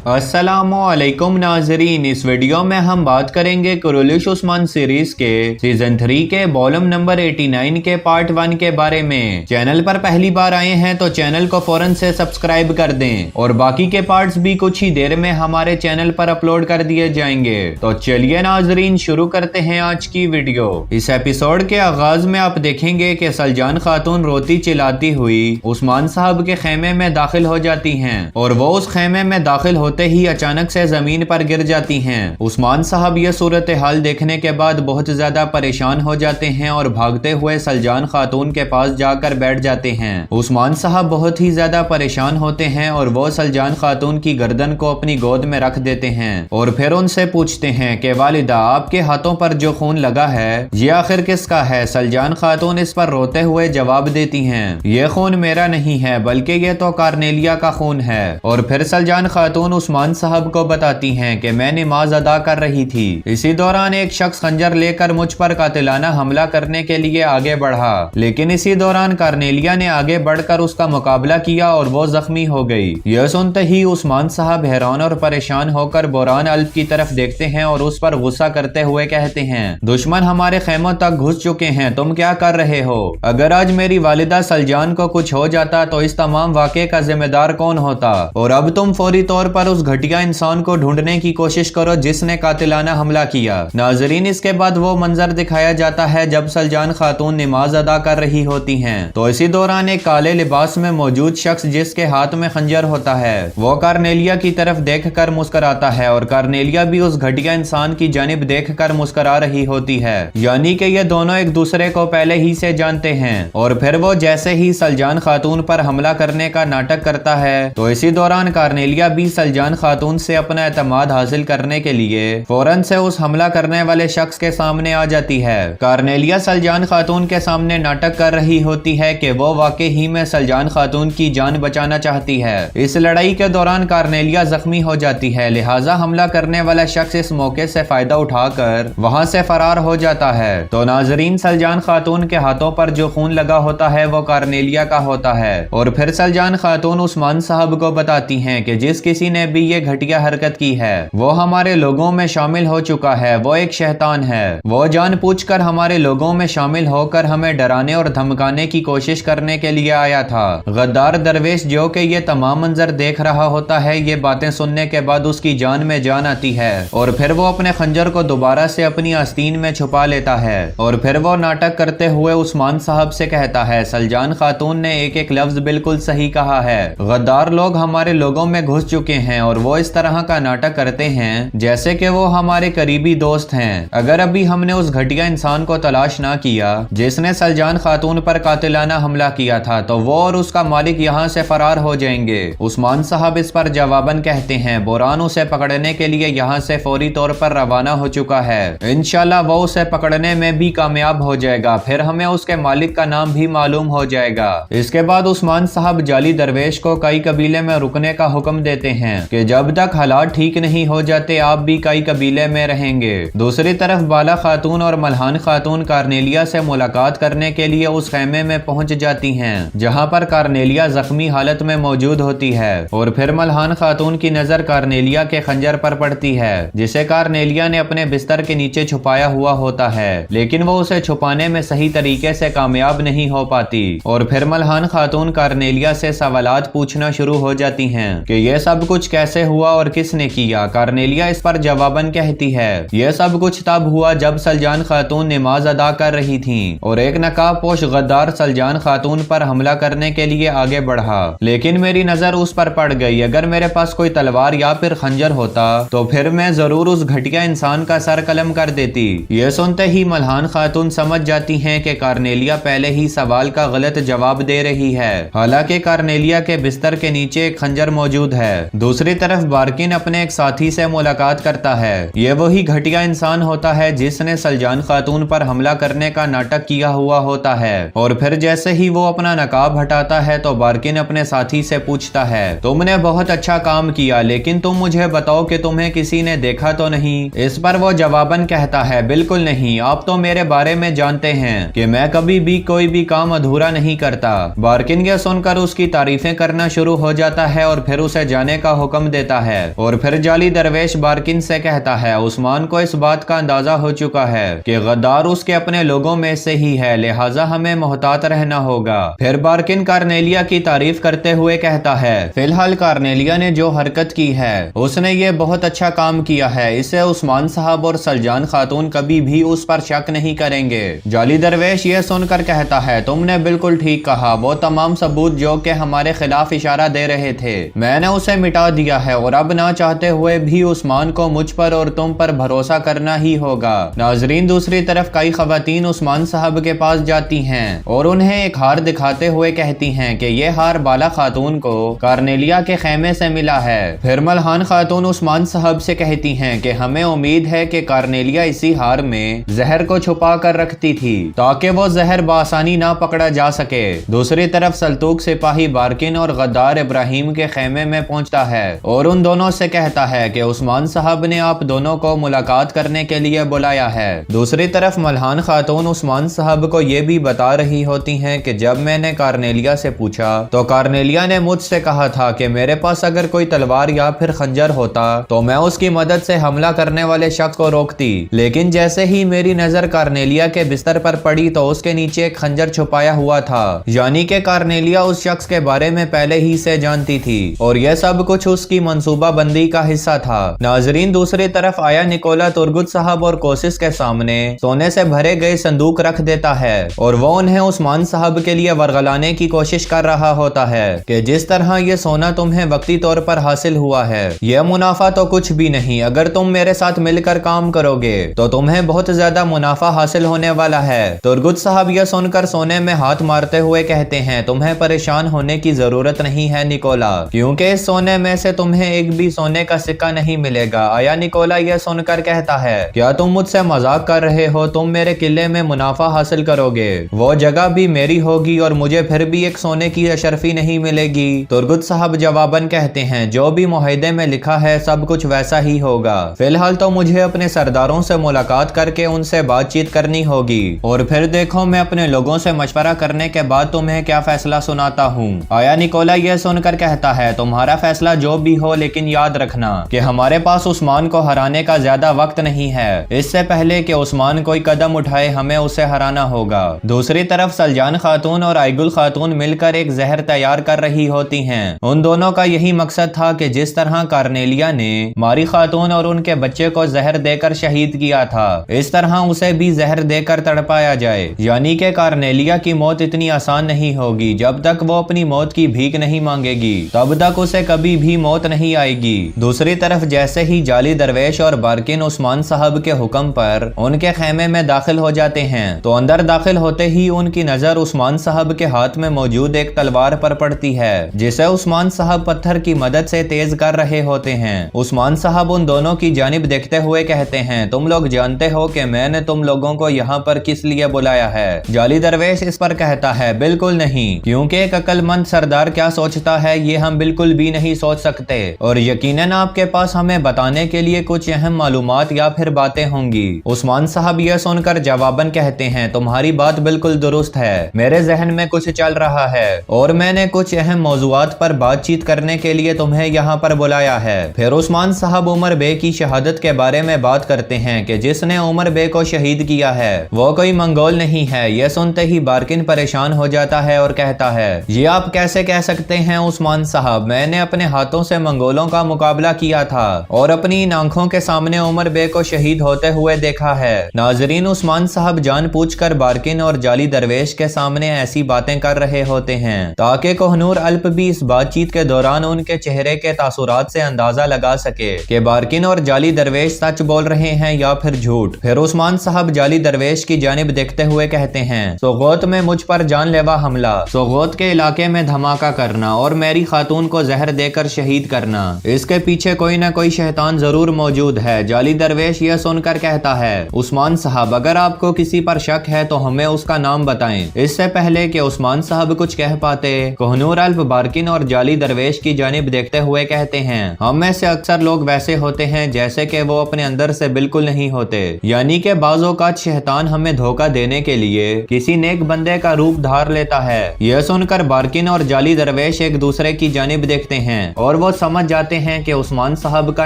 अस्सलामुअलैकुम नाजरीन, इस वीडियो में हम बात करेंगे कुरैश उस्मान सीरीज के सीजन 3 के वॉल्यूम नंबर 89 के पार्ट 1 के बारे में। चैनल पर पहली बार आए हैं तो चैनल को फौरन से सब्सक्राइब कर दें और बाकी के पार्ट्स भी कुछ ही देर में हमारे चैनल पर अपलोड कर दिए जाएंगे। तो चलिए नाजरीन, शुरू करते हैं आज की वीडियो। इस एपिसोड के आगाज में आप देखेंगे कि सलजान खातून रोती चिल्लाती हुई उस्मान साहब के खेमे में दाखिल हो जाती हैं और वो उस खेमे में दाखिल होते ही अचानक से जमीन पर गिर जाती हैं। उस्मान साहब ये सूरत हाल देखने के बाद बहुत ज्यादा परेशान हो जाते हैं और भागते हुए सलजान खातून के पास जाकर बैठ जाते हैं। उस्मान साहब बहुत ही ज्यादा परेशान होते हैं और वो सलजान खातून की गर्दन को अपनी गोद में रख देते हैं और फिर उनसे पूछते हैं कि वालिदा, आपके हाथों पर जो खून लगा है ये आखिर किसका है? सलजान खातून इस पर रोते हुए जवाब देती हैं, ये खून मेरा नहीं है बल्कि ये तो कार्नेलिया का खून है। और फिर सलजान खातून उस्मान साहब को बताती हैं कि मैं नमाज अदा कर रही थी, इसी दौरान एक शख्स खंजर लेकर मुझ पर कातिलाना हमला करने के लिए आगे बढ़ा, लेकिन इसी दौरान कार्नेलिया ने आगे बढ़कर उसका मुकाबला किया और वो जख्मी हो गई। यह सुनते ही उस्मान साहब हैरान और परेशान होकर बोरान अल्प की तरफ देखते हैं और उस पर गुस्सा करते हुए कहते हैं, दुश्मन हमारे खेमों तक घुस चुके हैं, तुम क्या कर रहे हो? अगर आज मेरी वालिदा सलजान को कुछ हो जाता तो इस तमाम वाक़े का जिम्मेदार कौन होता? और अब तुम फौरी तौर पर उस घटिया इंसान को ढूंढने की कोशिश करो जिसने कातिलाना हमला किया। नाजरीन, इसके बाद वो मंजर दिखाया जाता है जब सलजान खातून नमाज अदा कर रही होती हैं तो इसी दौरान एक काले लिबास में मौजूद शख्स जिसके हाथ में खंजर होता है वो कार्नेलिया की तरफ देखकर मुस्कुराता है और कार्नेलिया भी उस घटिया इंसान की जानिब देखकर मुस्कुरा रही होती है, यानी कि ये दोनों एक दूसरे को पहले ही से जानते हैं। और फिर वो जैसे ही सलजान खातून पर हमला करने का नाटक करता है तो इसी दौरान कार्नेलिया भी सलजान खातून से अपना एतमाद हासिल करने के लिए फौरन से उस हमला करने वाले शख्स के सामने आ जाती है। कार्नेलिया सलजान खातून के सामने नाटक कर रही होती है कि वो वाकई ही में सलजान खातून की जान बचाना चाहती है। इस लड़ाई के दौरान कार्नेलिया जख्मी हो जाती है, लिहाजा हमला करने वाला शख्स इस मौके से फायदा उठाकर वहां से फरार हो जाता है। तो नाजरीन, सलजान खातून के हाथों पर जो खून लगा होता है वो कार्नेलिया का होता है और फिर सलजान खातून उस्मान साहब को बताती हैं कि जिस किसी ने भी ये घटिया हरकत की है वो हमारे लोगों में शामिल हो चुका है, वो एक शैतान है, वो जानबूझकर हमारे लोगों में शामिल होकर हमें डराने और धमकाने की कोशिश करने के लिए आया था। गद्दार दरवेश जो कि ये तमाम मंजर देख रहा होता है, ये बातें सुनने के बाद उसकी जान में जान आती है और फिर वो अपने खंजर को दोबारा से अपनी आस्तीन में छुपा लेता है और फिर वो नाटक करते हुए उस्मान साहब से कहता है, सलजान खातून ने एक एक लफ्ज बिल्कुल सही कहा है, गद्दार लोग हमारे लोगों में घुस चुके हैं और वो इस तरह का नाटक करते हैं जैसे कि वो हमारे करीबी दोस्त हैं। अगर अभी हमने उस घटिया इंसान को तलाश ना किया जिसने सलजान खातून पर कातिलाना हमला किया था तो वो और उसका मालिक यहाँ से फरार हो जाएंगे। उस्मान साहब इस पर जवाबन कहते हैं, बोरान उसे पकड़ने के लिए यहाँ से फौरी तौर पर रवाना हो चुका है, इंशाल्लाह वो उसे पकड़ने में भी कामयाब हो जाएगा, फिर हमें उसके मालिक का नाम भी मालूम हो जाएगा। इसके बाद उस्मान साहब जाली दरवेश को कई कबीले में रुकने का हुक्म देते हैं कि जब तक हालात ठीक नहीं हो जाते आप भी कई कबीले में रहेंगे। दूसरी तरफ बाला खातून और मल्हान खातून कार्नेलिया से मुलाकात करने के लिए उस खेमे में पहुंच जाती हैं जहां पर कार्नेलिया जख्मी हालत में मौजूद होती है और फिर मल्हान खातून की नजर कार्नेलिया के खंजर पर पड़ती है जिसे कार्नेलिया ने अपने बिस्तर के नीचे छुपाया हुआ होता है, लेकिन वो उसे छुपाने में सही तरीके से कामयाब नहीं हो पाती और फिर मल्हान खातून कार्नेलिया से सवालात पूछना शुरू हो जाती हैं कि यह सब कुछ कैसे हुआ और किसने किया। कार्नेलिया इस पर जवाबन कहती है, यह सब कुछ तब हुआ जब सलजान खातून नमाज अदा कर रही थीं और एक नकाबपोश गद्दार सलजान खातून पर हमला करने के लिए आगे बढ़ा, लेकिन मेरी नजर उस पर पड़ गई। अगर मेरे पास कोई तलवार या फिर खंजर होता तो फिर मैं जरूर उस घटिया इंसान का सर कलम कर देती। यह सुनते ही मल्हान खातून समझ जाती हैं कि कार्नेलिया पहले ही सवाल का गलत जवाब दे रही है, हालांकि कार्नेलिया के बिस्तर के नीचे एक खंजर मौजूद है। दूसरी तरफ बार्किन अपने एक साथी से मुलाकात करता है, ये वही घटिया इंसान होता है जिसने सलजान खातून पर हमला करने का नाटक किया हुआ होता है और फिर जैसे ही वो अपना नकाब हटाता है तो बार्किन अपने साथी से पूछता है, तुमने बहुत अच्छा काम किया, लेकिन तुम मुझे बताओ कि तुम्हें किसी ने देखा तो नहीं? इस पर वो जवाबन कहता है, बिल्कुल नहीं, आप तो मेरे बारे में जानते हैं कि मैं कभी भी कोई भी काम अधूरा नहीं करता। बार्किन ये सुनकर उसकी तारीफें करना शुरू हो जाता है और फिर उसे जाने का हुक्म हुक्म देता है और फिर जाली दरवेश बार्किन से कहता है उस्मान को इस बात का अंदाजा हो चुका है कि गद्दार उसके अपने लोगों में से ही है, लिहाजा हमें मोहतात रहना होगा। फिर बार्किन कार्नेलिया की तारीफ करते हुए कहता है फिलहाल कार्नेलिया ने जो हरकत की है उसने ये बहुत अच्छा काम किया है, इससे उस्मान साहब और सलजान खातून कभी भी उस पर शक नहीं करेंगे। जाली दरवेश ये सुनकर कहता है तुमने बिल्कुल ठीक कहा, वो तमाम सबूत जो कि हमारे खिलाफ इशारा दे रहे थे मैंने उसे मिटा दिया है और अब ना चाहते हुए भी उस्मान को मुझ पर और तुम पर भरोसा करना ही होगा। नाजरीन, दूसरी तरफ कई खवातीन उस्मान साहब के पास जाती हैं और उन्हें एक हार दिखाते हुए कहती हैं कि ये हार बाला खातून को कार्नेलिया के खेमे से मिला है। फिर मल्हान खातून उस्मान साहब से कहती हैं कि हमें उम्मीद है कि कार्नेलिया इसी हार में जहर को छुपा कर रखती थी ताकि वो जहर बआसानी ना पकड़ा जा सके। दूसरी तरफ सल्तूक सिपाही बार्किन और गद्दार इब्राहिम के खेमे में पहुंचता है और उन दोनों से कहता है कि उस्मान साहब ने आप दोनों को मुलाकात करने के लिए बुलाया है। दूसरी तरफ मल्हान खातून उस्मान साहब को ये भी बता रही होती हैं कि जब मैंने कार्नेलिया से पूछा तो कार्नेलिया ने मुझसे कहा था कि मेरे पास अगर कोई तलवार या फिर खंजर होता तो मैं उसकी मदद से हमला करने वाले शख्स को रोकती, लेकिन जैसे ही मेरी नजर कार्नेलिया के बिस्तर पर पड़ी तो उसके नीचे एक खंजर छुपाया हुआ था, यानी कि कार्नेलिया उस शख्स के बारे में पहले ही से जानती थी और यह सब कुछ उसकी मंसूबा बंदी का हिस्सा था। नाजरीन, दूसरी तरफ आया निकोला तुर्गुत साहब और कोशिश के सामने सोने से भरे गए संदूक रख देता है और वो उन्हें उस्मान साहब के लिए वरगलाने की कोशिश कर रहा होता है कि जिस तरह ये सोना तुम्हें वक्ती तौर पर हासिल हुआ है यह मुनाफा तो कुछ भी नहीं, अगर तुम मेरे साथ मिलकर काम करोगे तो तुम्हें बहुत ज्यादा मुनाफा हासिल होने वाला है। तुर्गुत साहब यह सुनकर सोने में हाथ मारते हुए कहते हैं तुम्हें परेशान होने की जरूरत नहीं है निकोला, क्योंकि इस सोने में से तुम्हें एक भी सोने का सिक्का नहीं मिलेगा। आया निकोला यह सुनकर कहता है क्या तुम मुझसे मजाक कर रहे हो, तुम मेरे किले में मुनाफा हासिल करोगे, वो जगह भी मेरी होगी और मुझे फिर भी एक सोने की अशरफी नहीं मिलेगी। तुर्गुत साहब जवाबन कहते हैं जो भी मुआहदे में लिखा है सब कुछ वैसा ही होगा, फिलहाल तो मुझे अपने सरदारों से मुलाकात करके उनसे बातचीत करनी होगी और फिर देखो मैं अपने लोगों से मशवरा करने के बाद तुम्हें क्या फैसला सुनाता हूँ। आया निकोला यह सुनकर कहता है तुम्हारा फैसला जो भी हो, लेकिन याद रखना कि हमारे पास उस्मान को हराने का ज्यादा वक्त नहीं है, इससे पहले कि उस्मान कोई कदम उठाए हमें उसे हराना होगा। दूसरी तरफ सलजान खातून और आइगुल खातून मिलकर एक जहर तैयार कर रही होती हैं। उन दोनों का यही मकसद था कि जिस तरह कार्नेलिया ने मारी खातून और उनके बच्चे को जहर देकर शहीद किया था इस तरह उसे भी जहर देकर तड़पाया जाए, यानी कि कार्नेलिया की मौत इतनी आसान नहीं होगी। जब तक वो अपनी मौत की भीख नहीं मांगेगी तब तक उसे कभी भी मौत नहीं आएगी। दूसरी तरफ जैसे ही जाली दरवेश और बार्किन उस्मान साहब के हुक्म पर उनके खेमे में दाखिल हो जाते हैं तो अंदर दाखिल होते ही उनकी नजर उस्मान साहब के हाथ में मौजूद एक तलवार पर पड़ती है जिसे उस्मान साहब पत्थर की मदद से तेज कर रहे होते हैं। उस्मान साहब उन दोनों की जानिब देखते हुए कहते हैं तुम लोग जानते हो कि मैंने तुम लोगों को यहाँ पर किस लिए बुलाया है। जाली दरवेश इस पर कहता है बिल्कुल नहीं, क्योंकि एक अक्लमंद सरदार क्या सोचता है ये हम बिल्कुल भी नहीं सोच सकते और यकीनन आपके पास हमें बताने के लिए कुछ अहम मालूमात या फिर बातें होंगी। उस्मान साहब यह सुनकर जवाबन कहते हैं तुम्हारी बात बिल्कुल दुरुस्त है, मेरे जहन में कुछ चल रहा है और मैंने कुछ अहम मौजूआत पर बातचीत करने के लिए तुम्हें यहाँ पर बुलाया है। फिर उस्मान साहब उमर बे की शहादत के बारे में बात करते हैं कि जिसने उमर बे को शहीद किया है वो कोई मंगोल नहीं है। यह सुनते ही बार्किन परेशान हो जाता है और कहता है ये आप कैसे कह सकते हैं उस्मान साहब, मैंने अपने हाथों से मंगोलों का मुकाबला किया था और अपनी इन आंखों के सामने उमर बे को शहीद होते हुए देखा है। नाजरीन, उस्मान साहब जान पूछकर बार्किन और जाली दरवेश के सामने ऐसी बातें कर रहे होते हैं ताकि कोहनूर अल्प भी इस बातचीत के दौरान उनके चेहरे के तासुरात से अंदाजा लगा सके कि बार्किन और जाली दरवेश सच बोल रहे हैं या फिर झूठ। फिर उस्मान साहब जाली दरवेश की जानिब देखते हुए कहते हैं सोगोत में मुझ पर जानलेवा हमला, सोगोत के इलाके में धमाका करना और मेरी खातून को जहर देकर शहीद करना, इसके पीछे कोई ना कोई शैतान जरूर मौजूद है। जाली दरवेश यह सुनकर कहता है उस्मान साहब अगर आपको किसी पर शक है तो हमें उसका नाम बताएं। इससे पहले कि उस्मान साहब कुछ कह पाते कोहनूर अल्प बार्किन और जाली दरवेश की जानिब देखते हुए कहते हैं हम में से अक्सर लोग वैसे होते हैं जैसे कि वो अपने अंदर से बिल्कुल नहीं होते, यानी कि बाज़ों का शैतान हमें धोखा देने के लिए किसी नेक बंदे का रूप धार लेता है। यह सुनकर बार्किन और जाली दरवेश एक दूसरे की जानिब देखते हैं और और वो समझ जाते हैं कि उस्मान साहब का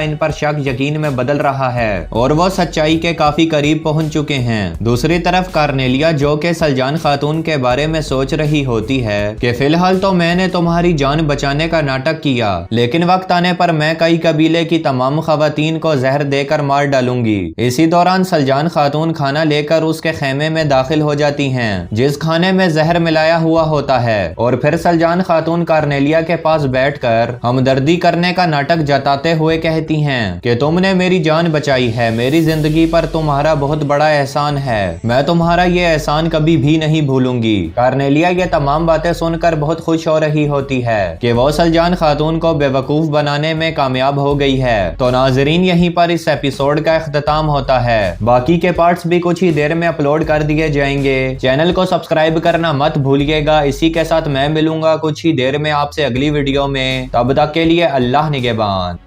इन पर शक यकीन में बदल रहा है और वो सच्चाई के काफी करीब पहुंच चुके हैं। दूसरी तरफ कार्नेलिया जो के सलजान खातून के बारे में सोच रही होती है कि फिलहाल तो मैंने तुम्हारी जान बचाने का नाटक किया, लेकिन वक्त आने पर मैं कई कबीले की तमाम खवातीन को जहर देकर मार डालूंगी। इसी दौरान सलजान खातून खाना लेकर उसके खेमे में दाखिल हो जाती हैं, जिस खाने में जहर मिलाया हुआ होता है, और फिर सलजान खातून कार्नेलिया के पास बैठकर हमदर्दी करने का नाटक जताते हुए कहती हैं कि तुमने मेरी जान बचाई है, मेरी जिंदगी पर तुम्हारा बहुत बड़ा एहसान है, मैं तुम्हारा ये एहसान कभी भी नहीं भूलूंगी। कार्नेलिया ये तमाम बातें सुनकर बहुत खुश हो रही होती है कि वो सलजान खातून को बेवकूफ बनाने में कामयाब हो गई है। तो नाजरीन, यहीं पर इस एपिसोड का इख्तिताम होता है। बाकी के पार्ट्स भी कुछ ही देर में अपलोड कर दिए जाएंगे। चैनल को सब्सक्राइब करना मत भूलिएगा। इसी के साथ मैं मिलूंगा कुछ ही देर में आपसे अगली वीडियो में। तब तक के लिए अल्लाह निगहबान।